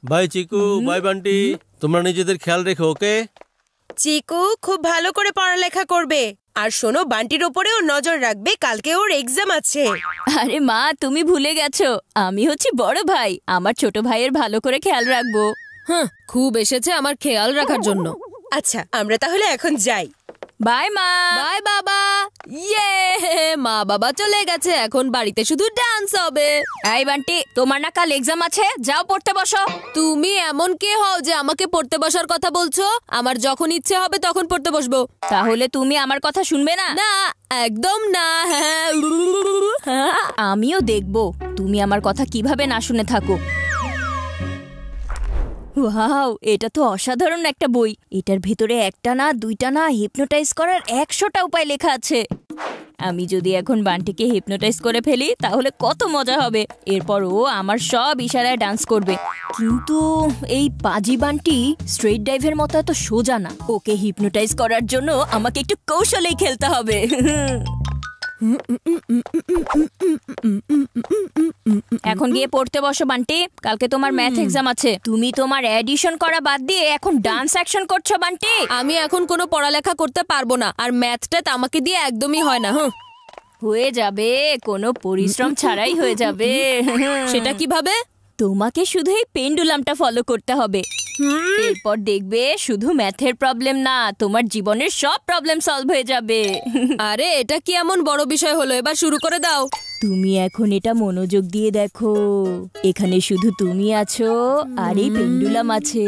By Chiku, by Bunty, তোমরা নিজেদের খেয়াল রেখো, ওকে? চিকু খুব ভালো করে পড়ালেখা করবে, আর শোনো বান্টির ওপরেও নজর রাখবে, কালকে ওর এক্সাম আছে। আরে মা, তুমি ভুলে গেছো, আমি হচ্ছি বড় ভাই, আমার ছোট ভাইয়ের ভালো করে খেয়াল রাখবো। হ্যাঁ, খুব এসেছে আমার খেয়াল রাখার জন্য। আচ্ছা, আমরা তাহলে এখন যাই। বাই মা। বাই বাবা। ইয়ে, মা বাবা চলে গেছে, এখন বাড়িতে শুধু ডান্স হবে। এই বান্টি, তোমার না কাল এক্সাম আছে, যাও পড়তে বসো। তুমি এমন কে হও যে আমাকে পড়তে বসার কথা বলছো? আমার যখন ইচ্ছে হবে তখন পড়তে বসবো। তাহলে তুমি আমার কথা শুনবে না? না, একদম না। আমিও দেখবো তুমি আমার কথা কিভাবে না শুনে থাকো। ওয়াও, এটা তো অসাধারণ একটা বই। এটার ভেতরে একটা না দুইটা না হিপনোটাইজ করার 100টা উপায় লেখা আছে। আমি যদি এখন বান্টিকে হিপনোটাইজ করে ফেলি তাহলে কত মজা হবে। এরপর ও আমার সব ইশারায় ডান্স করবে। কিন্তু এই পাজি বান্টি স্ট্রেট ডাইভের মতো এত সোজা না। ওকে হিপনোটাইজ করার জন্য আমাকে একটু কৌশলেই খেলতে হবে। এখন গিয়ে পড়তে বসো বান্টি, কালকে তোমার ম্যাথ এক্সাম আছে। তুমি তোমার এডিশন করা বাদ দিয়ে এখন ডান্স অ্যাকশন করছো বান্টি। আমি এখন কোনো পড়ালেখা করতে পারবো না, আর ম্যাথটা আমাকে দিয়ে একদমই হয় না। হয়ে যাবে, কোনো পরিশ্রম ছাড়াই হয়ে যাবে। সেটা কিভাবে? তোমাকে শুধু এই পেন্ডুলামটা ফলো করতে হবে। এরপর দেখবে শুধু ম্যাথের প্রবলেম না, তোমার জীবনের সব প্রবলেম সলভ হয়ে যাবে। আরে এটা কি এমন বড় বিষয় হলো? এবার শুরু করে দাও। তুমি এখন এটা মনোযোগ দিয়ে দেখো। এখানে শুধু তুমি আছো আর এই পেন্ডুলাম আছে,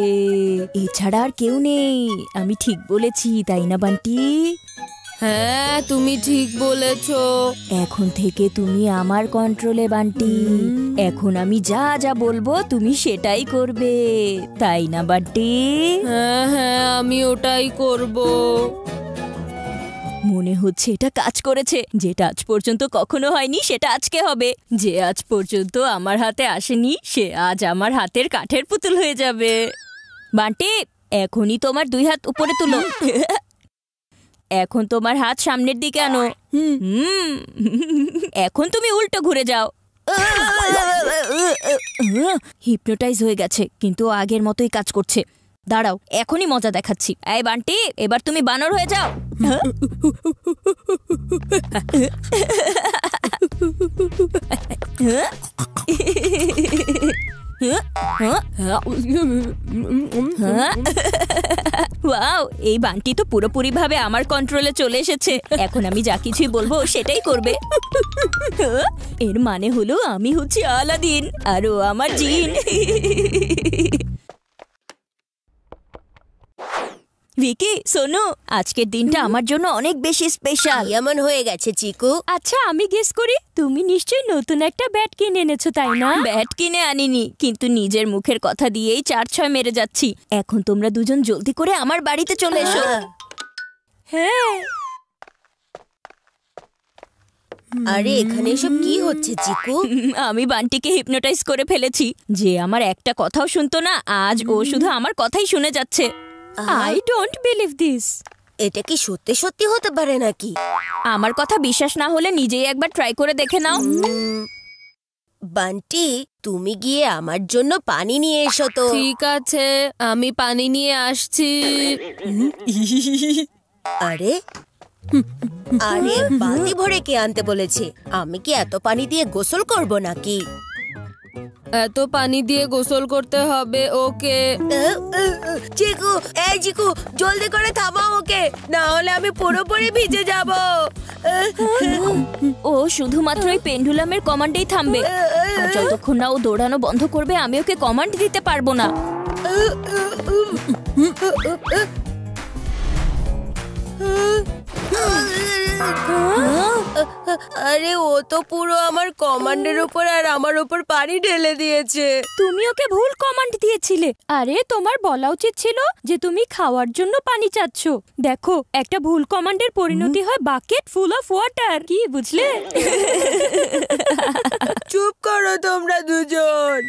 এছাড়া আর কেউ নেই। আমি ঠিক বলেছি তাই না বান্টি? হ্যাঁ, তুমি ঠিক বলেছো। এখন থেকে তুমি আমার কন্ট্রোলে বান্টি। এখন আমি যা যা বলবো তুমি সেটাই করবে, তাই না বান্টি? হ্যাঁ হ্যাঁ, আমি ওটাই করব। মনে হচ্ছে এটা কাজ করেছে। যেটা আজ পর্যন্ত কখনো হয়নি সেটা আজকে হবে। যে আজ পর্যন্ত আমার হাতে আসেনি সে আজ আমার হাতের কাঠের পুতুল হয়ে যাবে। বান্টি, এখনই তোমার 2 হাত উপরে তুলো। এখন তোমার হাত সামনের দিকে আনো। এখন তুমি উল্টো ঘুরে যাও। হিপনোটাইজ হয়ে গেছে, কিন্তু আগের মতোই কাজ করছে। দাঁড়াও, এখনই মজা দেখাচ্ছি। এই বান্টি, এবার তুমি বানর হয়ে যাও। ওয়াও, এই বান্টি তো পুরোপুরি ভাবে আমার কন্ট্রোলে চলে এসেছে। এখন আমি যা কিছুই বলবো সেটাই করবে। এর মানে হলো আমি হচ্ছি আলাদিন আর ও আমার জিন। ভিকি, শোনো, আজকের দিনটা আমার জন্য অনেক বেশি স্পেশাল। এমন হয়ে গেছে চিকু। আচ্ছা, আমি গেস করি তুমি নিশ্চয়ই নতুন একটা ব্যাট কিনে এনেছো, তাই না? ব্যাট কিনে আনিনি, কিন্তু নিজের মুখের কথা দিয়েই 4-6 মেরে যাচ্ছি। এখন তোমরা দুজন জলদি করে আমার বাড়িতে চলে এসো। হ্যাঁ। আরে এখানে এসব কি হচ্ছে চিকু? আমি বান্টিকে হিপনোটাইজ করে ফেলেছি। যে আমার একটা কথাও শুনতো না, আজ ও শুধু আমার কথাই শুনে যাচ্ছে। I don't believe this. এটা কি সত্যি সত্যি হতে পারে নাকি? আমার কথা বিশ্বাস না হলে নিজেই একবার ট্রাই করে দেখে নাও। বান্টি, তুমি গিয়ে আমার জন্য পানি নিয়ে এসো তো। ঠিক আছে, আমি পানি নিয়ে আসছি। আরে আরে, বালতি ভরে কে আনতে বলেছে? আমি কি এত পানি দিয়ে গোসল করব নাকি? এত পানি দিয়ে গোসল করতে হবে ওকে? চিকু, এই চিকু, জলদি করে থামাও ওকে, না হলে আমি পুরোপুরি ভিজে যাব। ও শুধুমাত্র এই পেন্ডুলামের কমান্ডেই থামবে। আর যতক্ষণ না ও দৌড়ানো বন্ধ করবে আমি ওকে কমান্ড দিতে পারবো না। আরে ও তো পুরো আমার কমান্ডের উপর আর আমার উপর পানি ঢেলে দিয়েছে। তুমি ওকে ভুল কমান্ড দিয়েছিলে। আরে তোমার বলা উচিত ছিল যে তুমি খাওয়ার জন্য পানি চাচ্ছ। দেখো, একটা ভুল কমান্ডের পরিণতি হয় বাকেট ফুল অফ ওয়াটার। কি বুঝলে? চুপ করো তোমরা দুজন।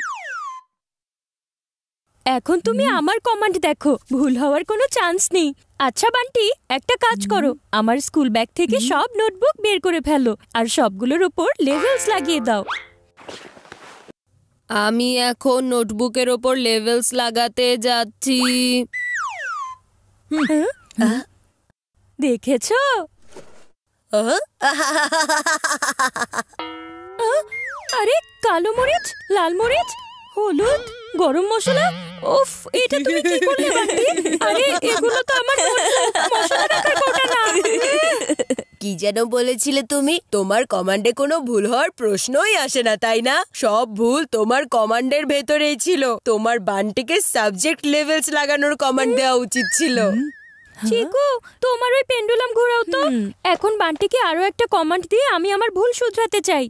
এখন তুমি আমার কমান্ড দেখো, ভুল হওয়ার কোনো চান্স নেই। আচ্ছা বান্টি, একটা কাজ করো, আমার স্কুল ব্যাগ থেকে সব নোটবুক বের করে ফেলো আর সবগুলোর উপর লেভেলস লাগিয়ে দাও। আমি এখন নোটবুকের ওপর লেভেলস লাগাতে যাচ্ছি। দেখেছো? আরে কালো মরিচ, লাল মরিচ, হলুদ, গরম মশলা। উফ, এটা তুমি কি করলে বান্টি? আরে এগুলো তো আমার মশলা রাখার কোটা না। কি যেন বলেছিলে তুমি? তোমার কমান্ডে কোনো ভুল হওয়ার প্রশ্নই আসে না, তাই না? সব ভুল তোমার কমান্ডের ভেতরেই ছিল। তোমার বান্টিকে সাবজেক্ট লেভেলস লাগানোর কমান্ড দেওয়া উচিত ছিল। চিকু, তোমার ওই পেন্ডুলাম ঘোরাও তো। এখন বান্টিকে আরো একটা কমান্ড দিয়ে আমি আমার ভুল শুধরাতে চাই।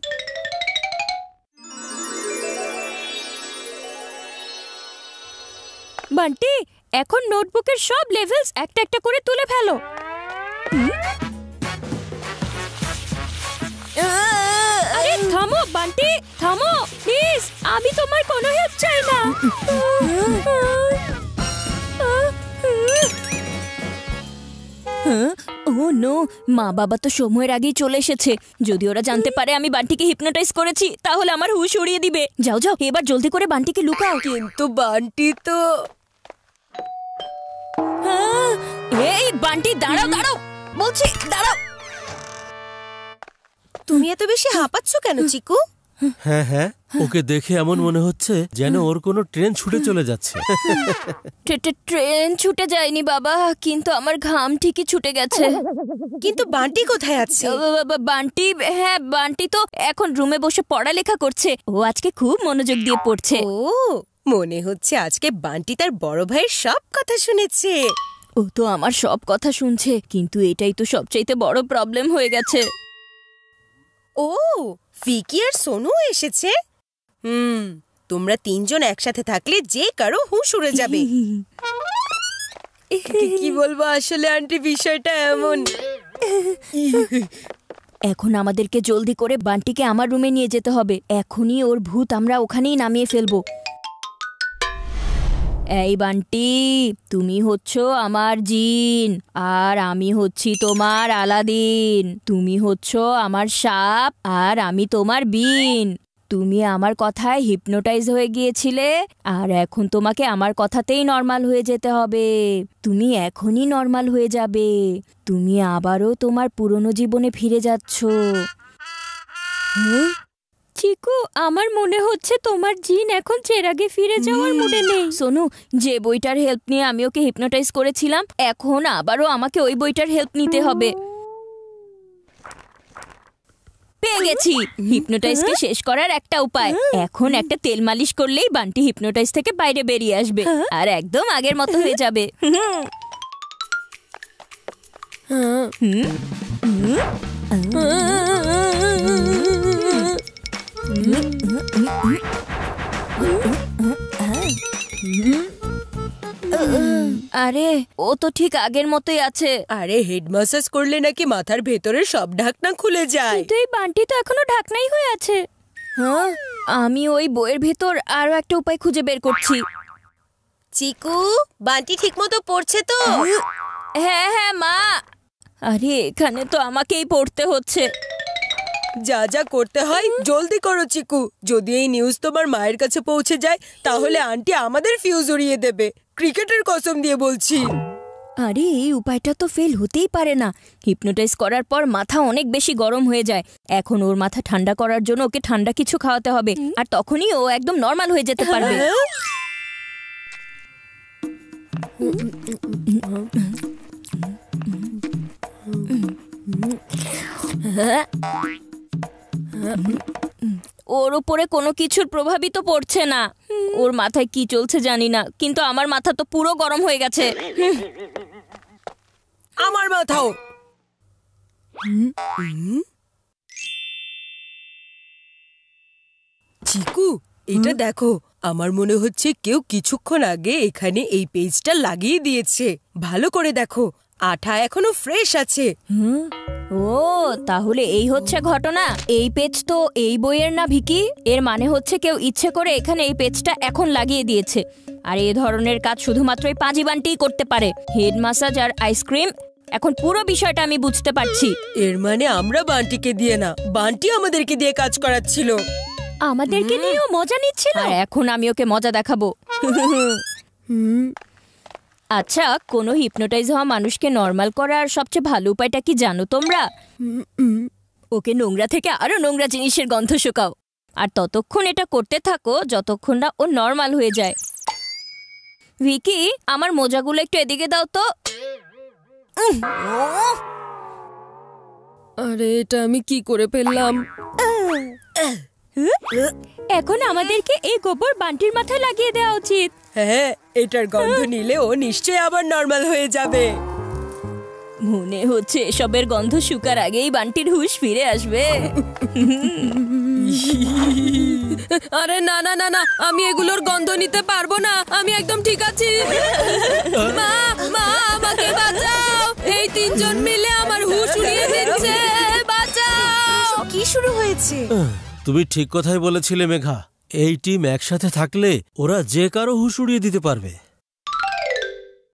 বান্টি, এখন নোটবুকের সব লেভেলস একটা একটা করে তুলে ফেলো। আরে থামো বান্টি, থামো প্লিজ। আমি তোমার কোনো হেল্প চাই না। ও নো, মা বাবা তো সময়ের আগেই চলে এসেছে। যদি ওরা জানতে পারে আমি বান্টিকে হিপনোটাইজ করেছি তাহলে আমার হুঁশ উড়িয়ে দিবে। যাও যাও, এবার জলদি করে বান্টিকে লুকাও। কিন্তু বান্টি তো... এই বান্টি, দাঁড়াও দাঁড়াও বলছি, দাঁড়াও। তুমি এত বেশি হাঁপাচ্ছ কেন চিকু? হ্যাঁ হ্যাঁ, ওকে দেখে এমন মনে হচ্ছে যেন ওর কোনো ট্রেন ছুটে চলে যাচ্ছে। ট্রেন ছুটে যায়নি বাবা, কিন্তু আমার ঘাম ঠিকই ছুটে গেছে। কিন্তু বান্টি কোথায় আছে? বান্টি, হ্যাঁ বান্টি তো এখন রুমে বসে পড়ালেখা করছে। ও আজকে খুব মনোযোগ দিয়ে পড়ছে। ও, মনে হচ্ছে আজকে বান্টি তার বড় ভাইয়ের সব কথা শুনেছে। ও তো আমার সব কথা শুনছে, কিন্তু এটাই তো সবচাইতে বড় প্রবলেম হয়ে গেছে। ও, ভিকি আর সোনু এসেছে। তোমরা তিনজন একসাথে থাকলে যে কারো হুঁশ উড়ে যাবে। কি বলবো আসলে আন্টি, বিষয়টা এমন। এখন আমাদেরকে জলদি করে বান্টিকে আমার রুমে নিয়ে যেতে হবে। এখনই ওর ভূত আমরা ওখানেই নামিয়ে ফেলবো। এই বান্টি, তুমি হচ্ছ আমার জিন আর আমি হচ্ছি তোমার আলাদিন। তুমি হচ্ছ আমার সাপ আর আমি তোমার বিন। তুমি আমার কথায় হিপনোটাইজ হয়ে গিয়েছিলে আর এখন তোমাকে আমার কথাতেই নর্মাল হয়ে যেতে হবে। তুমি এখনই নর্মাল হয়ে যাবে। তুমি আবারও তোমার পুরনো জীবনে ফিরে যাচ্ছ। চিকু, আমার মনে হচ্ছে তোমার জিন এখন চেরাগে ফিরে যাওয়ার মুডে নেই। সোনু, যে বইটার হেল্প নিয়ে আমি ওকে হিপনোটাইজ করেছিলাম, এখন আবারও আমাকে ওই বইটার হেল্প নিতে হবে। পেয়ে গেছি হিপনোটাইজকে শেষ করার একটা উপায়। এখন একটা তেল মালিশ করলেই বান্টি হিপনোটাইজ থেকে বাইরে বেরিয়ে আসবে আর একদম আগের মতো হয়ে যাবে। আরে ও তো ঠিক আগের মতোই আছে। আরে হেড ম্যাসাজ করলে নাকি মাথার ভেতরের সব ঢাকনা খুলে যায়। কিন্তু এই বান্টি তো এখনো ঢাকনাই হয়ে আছে। হ্যাঁ, আমি ওই বইয়ের ভেতর আরো একটা উপায় খুঁজে বের করছি। চিকু, বান্টি ঠিক মতো পড়ছে তো? হ্যাঁ হ্যাঁ মা। আরে এখানে তো আমাকেই পড়তে হচ্ছে। যা যা করতে হয় জলদি করো চিকু। যদি এই নিউজ তোমার মায়ের কাছে পৌঁছে যায় তাহলে আন্টি আমাদের ফিউজ উড়িয়ে দেবে। ক্রিকেটের কসম দিয়ে বলছি। আরে এই উপায়টা তো ফেল হতেই পারে না। হিপনোটাইজ করার পর মাথা অনেক বেশি গরম হয়ে যায়। এখন ওর মাথা ঠান্ডা করার জন্য ওকে ঠান্ডা কিছু খাওয়াতে হবে, আর তখনই ও একদম নর্মাল হয়ে যেতে পারবে। ওর উপরে কোনো কিছুর প্রভাবই তো পড়ছে না। ওর মাথায় কি চলছে জানি না, কিন্তু আমার মাথা তো পুরো গরম হয়ে গেছে। আমার মাথাও। চিকু, এটা দেখো। আমার মনে হচ্ছে কেউ কিছুক্ষণ আগে এখানে এই পেজটা লাগিয়ে দিয়েছে। ভালো করে দেখো, আঠা এখনো ফ্রেশ আছে। ও তাহলে এই হচ্ছে ঘটনা। এই পেজ তো এই বইয়ের না ভিকি। এর মানে হচ্ছে কেউ ইচ্ছে করে এখানে এই পেজটা এখন লাগিয়ে দিয়েছে। আর এই ধরনের কাজ শুধুমাত্র এই পাজি বান্টিই করতে পারে। হেড ম্যাসাজ আর আইসক্রিম। এখন পুরো বিষয়টা আমি বুঝতে পারছি। এর মানে আমরা বান্টিকে দিয়ে না, বান্টি আমাদেরকে দিয়ে কাজ করাচ্ছিল। আমাদেরকে নিয়েও মজা নিচ্ছিল, আর এখন আমি ওকে মজা দেখাবো। আচ্ছা, কোনো হিপনোটাইজ হওয়া মানুষকে নর্মাল করার সবচেয়ে ভালো উপায়টা কি জানো তোমরা? ওকে নোংরা থেকে আরো নোংরা জিনিসের গন্ধ শুকাও, আর ততক্ষণ এটা করতে থাকো যতক্ষণ না ও নর্মাল হয়ে যায়। ভিকি, আমার মোজাগুলো একটু এদিকে দাও তো। আরে এটা আমি কি করে ফেললাম? এখন আমাদেরকে এই গোবর বান্টির মাথায় লাগিয়ে দেওয়া উচিত। হ্যাঁ, এটার গন্ধ নিলে ও নিশ্চয়ই আবার নর্মাল হয়ে যাবে। মনে হচ্ছে এসবের গন্ধ শুকার আগেই বান্টির হুঁশ ফিরে আসবে। আরে না না না না, আমি এগুলোর গন্ধ নিতে পারবো না, আমি একদম ঠিক আছি। মা মা, আমাকে বাঁচাও, এই তিনজন মিলে আমার হুঁশ উড়িয়ে দিচ্ছে, বাঁচাও। কি শুরু হয়েছে? তুমি ঠিক কথাই বলেছিলে মেঘা, এই টিম একসাথে থাকলে ওরা যে কারো হুঁশ উড়িয়ে দিতে পারবে।